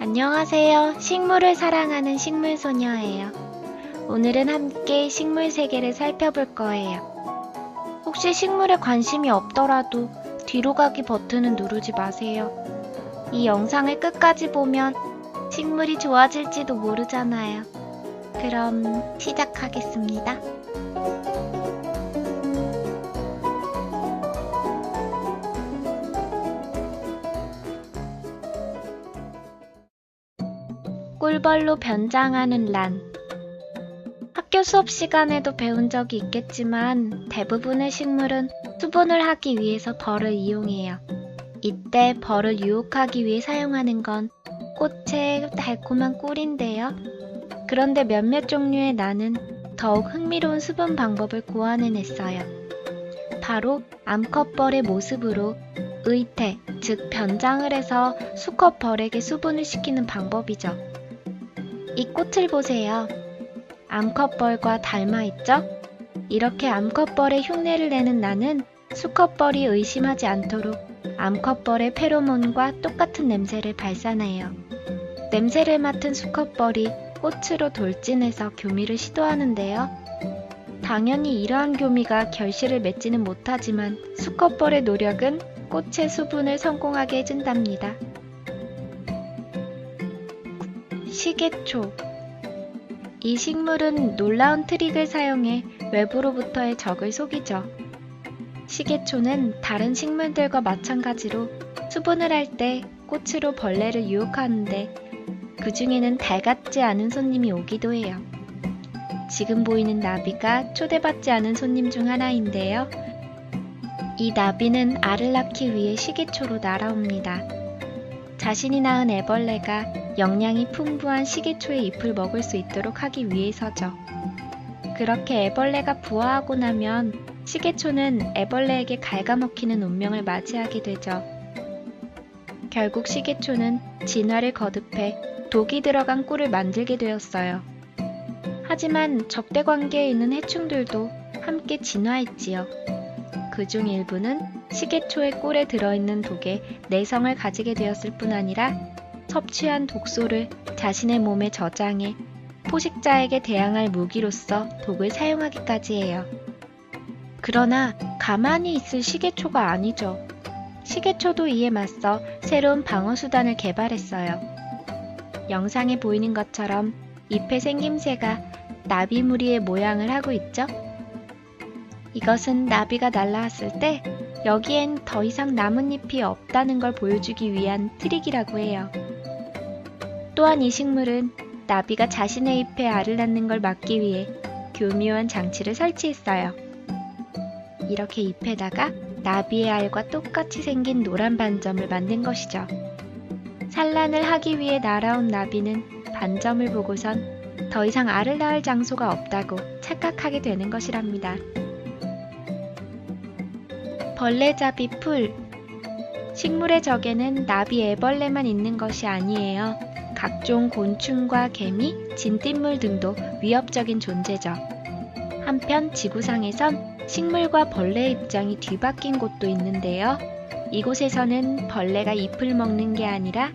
안녕하세요. 식물을 사랑하는 식물소녀예요. 오늘은 함께 식물 세계를 살펴볼 거예요. 혹시 식물에 관심이 없더라도 뒤로 가기 버튼은 누르지 마세요. 이 영상을 끝까지 보면 식물이 좋아질지도 모르잖아요. 그럼 시작하겠습니다. 꿀벌로 변장하는 란. 학교 수업 시간에도 배운 적이 있겠지만 대부분의 식물은 수분을 하기 위해서 벌을 이용해요. 이때 벌을 유혹하기 위해 사용하는 건 꽃의 달콤한 꿀인데요. 그런데 몇몇 종류의 난은 더욱 흥미로운 수분 방법을 고안해냈어요. 바로 암컷벌의 모습으로 의태, 즉 변장을 해서 수컷 벌에게 수분을 시키는 방법이죠. 이 꽃을 보세요. 암컷벌과 닮아있죠? 이렇게 암컷벌의 흉내를 내는 나는 수컷벌이 의심하지 않도록 암컷벌의 페로몬과 똑같은 냄새를 발산해요. 냄새를 맡은 수컷벌이 꽃으로 돌진해서 교미를 시도하는데요. 당연히 이러한 교미가 결실을 맺지는 못하지만 수컷벌의 노력은 꽃의 수분을 성공하게 해준답니다. 시계초. 이 식물은 놀라운 트릭을 사용해 외부로부터의 적을 속이죠. 시계초는 다른 식물들과 마찬가지로 수분을 할 때 꽃으로 벌레를 유혹하는데 그 중에는 달 같지 않은 손님이 오기도 해요. 지금 보이는 나비가 초대받지 않은 손님 중 하나인데요. 이 나비는 알을 낳기 위해 시계초로 날아옵니다. 자신이 낳은 애벌레가 영양이 풍부한 시계초의 잎을 먹을 수 있도록 하기 위해서죠. 그렇게 애벌레가 부화하고 나면 시계초는 애벌레에게 갉아먹히는 운명을 맞이하게 되죠. 결국 시계초는 진화를 거듭해 독이 들어간 꿀을 만들게 되었어요. 하지만 적대 관계에 있는 해충들도 함께 진화했지요. 그중 일부는 시계초의 꿀에 들어있는 독에 내성을 가지게 되었을 뿐 아니라 섭취한 독소를 자신의 몸에 저장해 포식자에게 대항할 무기로서 독을 사용하기까지 해요. 그러나 가만히 있을 시계초가 아니죠. 시계초도 이에 맞서 새로운 방어수단을 개발했어요. 영상에 보이는 것처럼 잎의 생김새가 나비 무리의 모양을 하고 있죠? 이것은 나비가 날아왔을 때 여기엔 더 이상 나뭇잎이 없다는 걸 보여주기 위한 트릭이라고 해요. 또한 이 식물은 나비가 자신의 잎에 알을 낳는 걸 막기 위해 교묘한 장치를 설치했어요. 이렇게 잎에다가 나비의 알과 똑같이 생긴 노란 반점을 만든 것이죠. 산란을 하기 위해 날아온 나비는 반점을 보고선 더 이상 알을 낳을 장소가 없다고 착각하게 되는 것이랍니다. 벌레잡이 풀. 식물의 적에는 나비 애벌레만 있는 것이 아니에요. 각종 곤충과 개미, 진딧물 등도 위협적인 존재죠. 한편 지구상에선 식물과 벌레의 입장이 뒤바뀐 곳도 있는데요. 이곳에서는 벌레가 잎을 먹는 게 아니라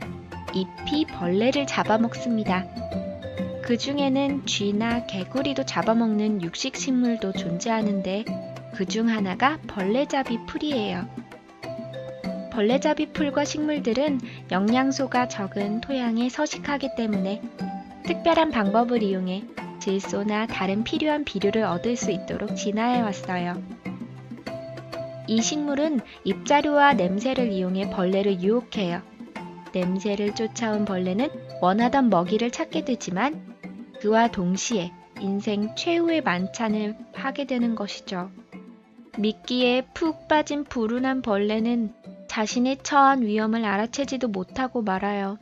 잎이 벌레를 잡아먹습니다. 그 중에는 쥐나 개구리도 잡아먹는 육식식물도 존재하는데 그 중 하나가 벌레잡이 풀이에요. 벌레잡이 풀과 식물들은 영양소가 적은 토양에 서식하기 때문에 특별한 방법을 이용해 질소나 다른 필요한 비료를 얻을 수 있도록 진화해 왔어요. 이 식물은 잎자루와 냄새를 이용해 벌레를 유혹해요. 냄새를 쫓아온 벌레는 원하던 먹이를 찾게 되지만 그와 동시에 인생 최후의 만찬을 하게 되는 것이죠. 미끼에 푹 빠진 불운한 벌레는 자신의 처한 위험을 알아채지도 못하고 말아요.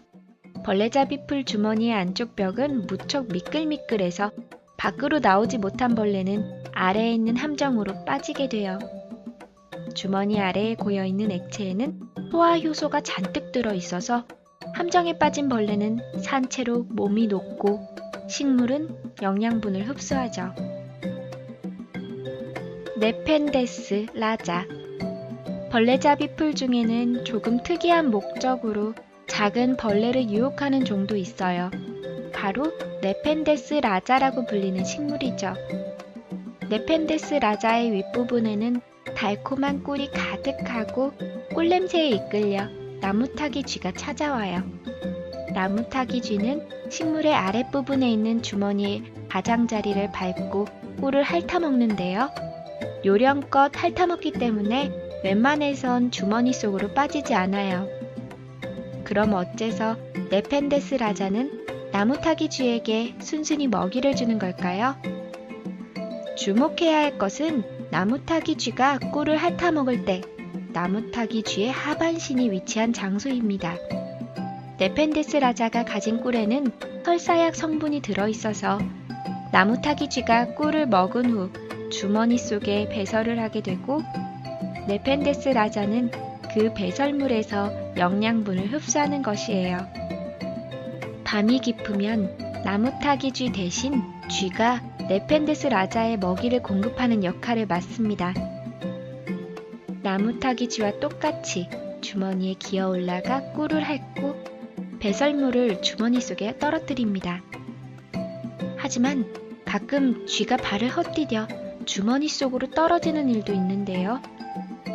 벌레잡이 풀 주머니의 안쪽 벽은 무척 미끌미끌해서 밖으로 나오지 못한 벌레는 아래에 있는 함정으로 빠지게 돼요. 주머니 아래에 고여있는 액체에는 소화효소가 잔뜩 들어있어서 함정에 빠진 벌레는 산채로 몸이 녹고 식물은 영양분을 흡수하죠. 네펜데스 라자. 벌레잡이 풀 중에는 조금 특이한 목적으로 작은 벌레를 유혹하는 종도 있어요. 바로 네펜데스 라자라고 불리는 식물이죠. 네펜데스 라자의 윗부분에는 달콤한 꿀이 가득하고 꿀냄새에 이끌려 나무타기 쥐가 찾아와요. 나무타기 쥐는 식물의 아랫부분에 있는 주머니의 가장자리를 밟고 꿀을 핥아먹는데요. 요령껏 핥아먹기 때문에 웬만해선 주머니 속으로 빠지지 않아요. 그럼 어째서 네펜데스 라자는 나무타기 쥐에게 순순히 먹이를 주는 걸까요? 주목해야 할 것은 나무타기 쥐가 꿀을 핥아먹을 때 나무타기 쥐의 하반신이 위치한 장소입니다. 네펜데스 라자가 가진 꿀에는 설사약 성분이 들어있어서 나무타기 쥐가 꿀을 먹은 후 주머니 속에 배설을 하게 되고 네펜데스 라자는 그 배설물에서 영양분을 흡수하는 것이에요. 밤이 깊으면 나무타기 쥐 대신 쥐가 네펜데스 라자의 먹이를 공급하는 역할을 맡습니다. 나무타기 쥐와 똑같이 주머니에 기어 올라가 꿀을 핥고 배설물을 주머니 속에 떨어뜨립니다. 하지만 가끔 쥐가 발을 헛디뎌 주머니 속으로 떨어지는 일도 있는데요.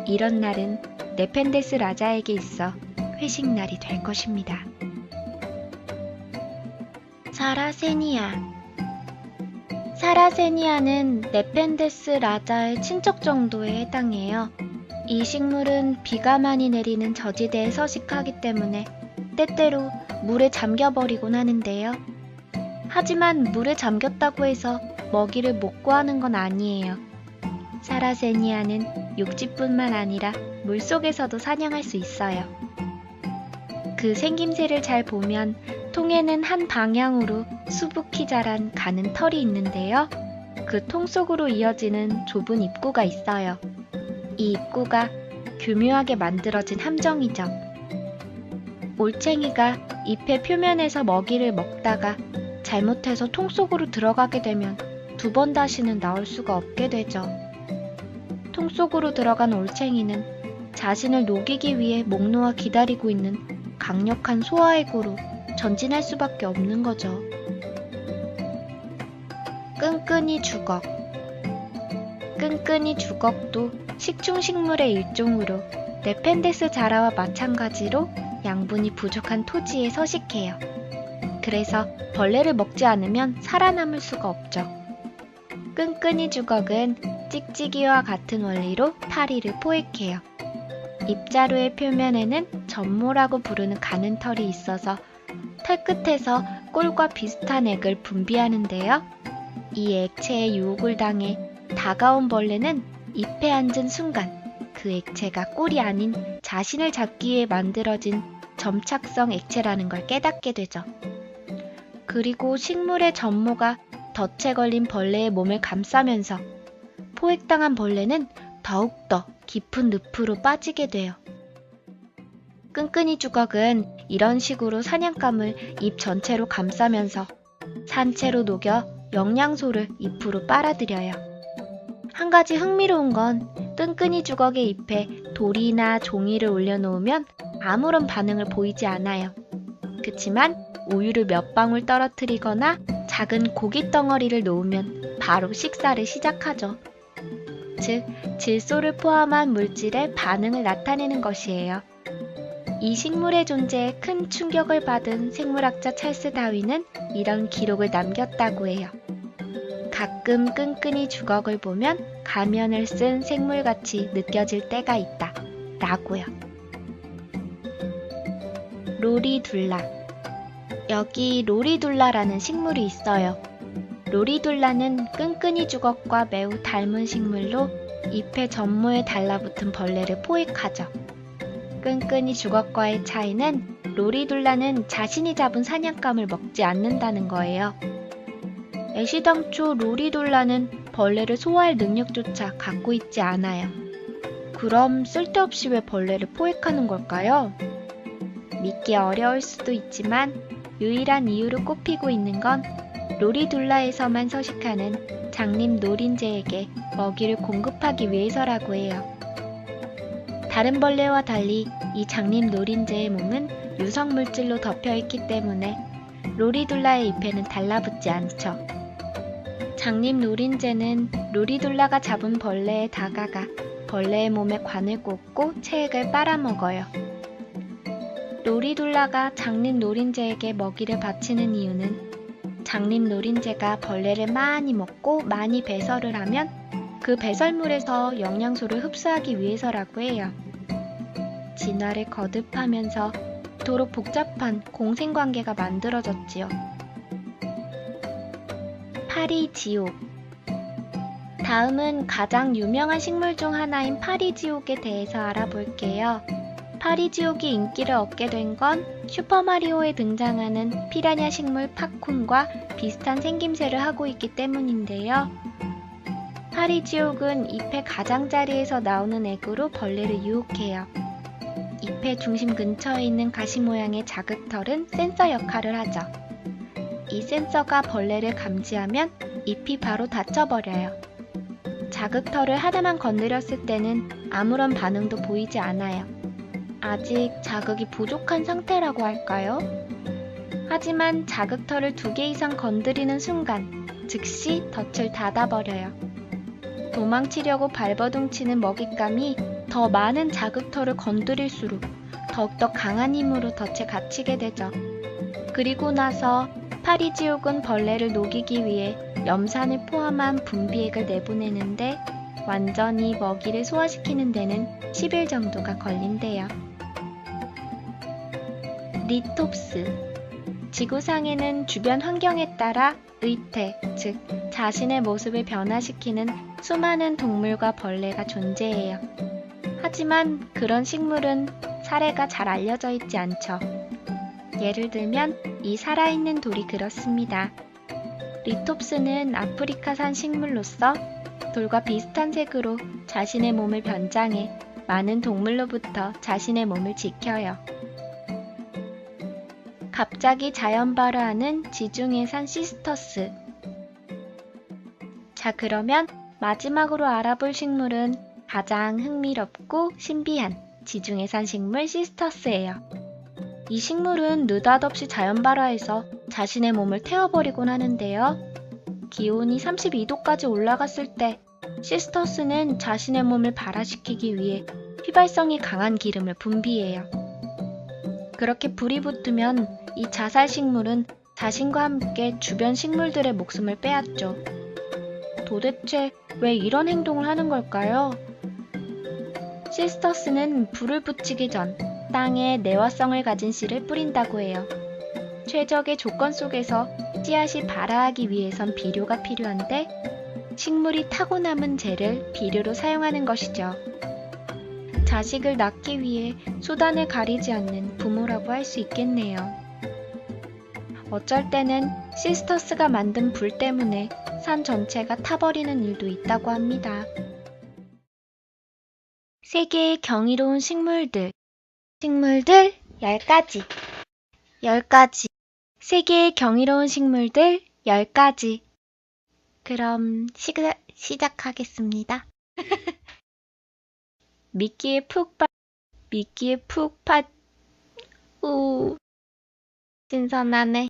이런 날은 네펜데스 라자에게 있어 회식날이 될 것입니다. 사라세니아. 사라세니아는 네펜데스 라자의 친척 정도에 해당해요. 이 식물은 비가 많이 내리는 저지대에 서식하기 때문에 때때로 물에 잠겨버리곤 하는데요. 하지만 물에 잠겼다고 해서 먹이를 못 구하는 건 아니에요. 사라세니아는 육지뿐만 아니라 물속에서도 사냥할 수 있어요. 그 생김새를 잘 보면 통에는 한 방향으로 수북히 자란 가는 털이 있는데요. 그 통 속으로 이어지는 좁은 입구가 있어요. 이 입구가 교묘하게 만들어진 함정이죠. 올챙이가 잎의 표면에서 먹이를 먹다가 잘못해서 통 속으로 들어가게 되면 두 번 다시는 나올 수가 없게 되죠. 통 속으로 들어간 올챙이는 자신을 녹이기 위해 목 놓아 기다리고 있는 강력한 소화액으로 전진할 수밖에 없는 거죠. 끈끈이 주걱. 끈끈이 주걱도 식충식물의 일종으로 네펜데스 자라와 마찬가지로 양분이 부족한 토지에 서식해요. 그래서 벌레를 먹지 않으면 살아남을 수가 없죠. 끈끈이 주걱은 찍찍이와 같은 원리로 파리를 포획해요. 잎자루의 표면에는 전모라고 부르는 가는 털이 있어서 털 끝에서 꿀과 비슷한 액을 분비하는데요. 이 액체에 유혹을 당해 다가온 벌레는 잎에 앉은 순간 그 액체가 꿀이 아닌 자신을 잡기 위해 만들어진 점착성 액체라는 걸 깨닫게 되죠. 그리고 식물의 전모가 덫에 걸린 벌레의 몸을 감싸면서 포획당한 벌레는 더욱더 깊은 늪으로 빠지게 돼요. 끈끈이 주걱은 이런 식으로 사냥감을 잎 전체로 감싸면서 산채로 녹여 영양소를 잎으로 빨아들여요. 한 가지 흥미로운 건 끈끈이 주걱의 잎에 돌이나 종이를 올려놓으면 아무런 반응을 보이지 않아요. 그치만 우유를 몇 방울 떨어뜨리거나 작은 고기 덩어리를 놓으면 바로 식사를 시작하죠. 즉, 질소를 포함한 물질에 반응을 나타내는 것이에요. 이 식물의 존재에 큰 충격을 받은 생물학자 찰스 다윈은 이런 기록을 남겼다고 해요. 가끔 끈끈이 주걱을 보면 가면을 쓴 생물같이 느껴질 때가 있다. 라고요. 로리둘라. 여기 로리둘라라는 식물이 있어요. 로리둘라는 끈끈이 주걱과 매우 닮은 식물로 잎의 전모에 달라붙은 벌레를 포획하죠. 끈끈이 주걱과의 차이는 로리둘라는 자신이 잡은 사냥감을 먹지 않는다는 거예요. 애시당초 로리둘라는 벌레를 소화할 능력조차 갖고 있지 않아요. 그럼 쓸데없이 왜 벌레를 포획하는 걸까요? 믿기 어려울 수도 있지만 유일한 이유로 꼽히고 있는 건 로리둘라에서만 서식하는 장님 노린재에게 먹이를 공급하기 위해서라고 해요. 다른 벌레와 달리 이 장님 노린재의 몸은 유성 물질로 덮여 있기 때문에 로리둘라의 잎에는 달라붙지 않죠. 장립 노린재는 로리둘라가 잡은 벌레에 다가가 벌레의 몸에 관을 꽂고 체액을 빨아먹어요. 로리둘라가 장립 노린재에게 먹이를 바치는 이유는 장립 노린재가 벌레를 많이 먹고 많이 배설을 하면 그 배설물에서 영양소를 흡수하기 위해서라고 해요. 진화를 거듭하면서 이토록 복잡한 공생관계가 만들어졌지요. 파리지옥. 다음은 가장 유명한 식물 중 하나인 파리지옥에 대해서 알아볼게요. 파리지옥이 인기를 얻게 된 건 슈퍼마리오에 등장하는 피라냐 식물 팝콘과 비슷한 생김새를 하고 있기 때문인데요. 파리지옥은 잎의 가장자리에서 나오는 액으로 벌레를 유혹해요. 잎의 중심 근처에 있는 가시 모양의 자극털은 센서 역할을 하죠. 이 센서가 벌레를 감지하면 잎이 바로 닫혀버려요. 자극털을 하나만 건드렸을 때는 아무런 반응도 보이지 않아요. 아직 자극이 부족한 상태라고 할까요? 하지만 자극털을 2개 이상 건드리는 순간 즉시 덫을 닫아버려요. 도망치려고 발버둥치는 먹잇감이 더 많은 자극털을 건드릴수록 더욱더 강한 힘으로 덫에 갇히게 되죠. 그리고 나서 파리지옥은 벌레를 녹이기 위해 염산을 포함한 분비액을 내보내는데 완전히 먹이를 소화시키는 데는 10일 정도가 걸린대요. 리톱스. 지구상에는 주변 환경에 따라 의태, 즉 자신의 모습을 변화시키는 수많은 동물과 벌레가 존재해요. 하지만 그런 식물은 사례가 잘 알려져 있지 않죠. 예를 들면 이 살아있는 돌이 그렇습니다. 리톱스는 아프리카산 식물로서 돌과 비슷한 색으로 자신의 몸을 변장해 많은 동물로부터 자신의 몸을 지켜요. 갑자기 자연 발화하는 지중해산 시스터스. 자, 그러면 마지막으로 알아볼 식물은 가장 흥미롭고 신비한 지중해산 식물 시스터스예요. 이 식물은 느닷없이 자연 발화해서 자신의 몸을 태워버리곤 하는데요. 기온이 32도까지 올라갔을 때 시스터스는 자신의 몸을 발화시키기 위해 휘발성이 강한 기름을 분비해요. 그렇게 불이 붙으면 이 자살 식물은 자신과 함께 주변 식물들의 목숨을 빼앗죠. 도대체 왜 이런 행동을 하는 걸까요? 시스터스는 불을 붙이기 전 땅에 내화성을 가진 씨를 뿌린다고 해요. 최적의 조건 속에서 씨앗이 발화하기 위해선 비료가 필요한데 식물이 타고 남은 재를 비료로 사용하는 것이죠. 자식을 낳기 위해 수단을 가리지 않는 부모라고 할 수 있겠네요. 어쩔 때는 시스터스가 만든 불 때문에 산 전체가 타버리는 일도 있다고 합니다. 세계의 경이로운 식물들. 식물들 10가지. 10가지. 세계의 경이로운 식물들 10가지. 그럼 시작하겠습니다. 미끼에 푹 우, 신선하네.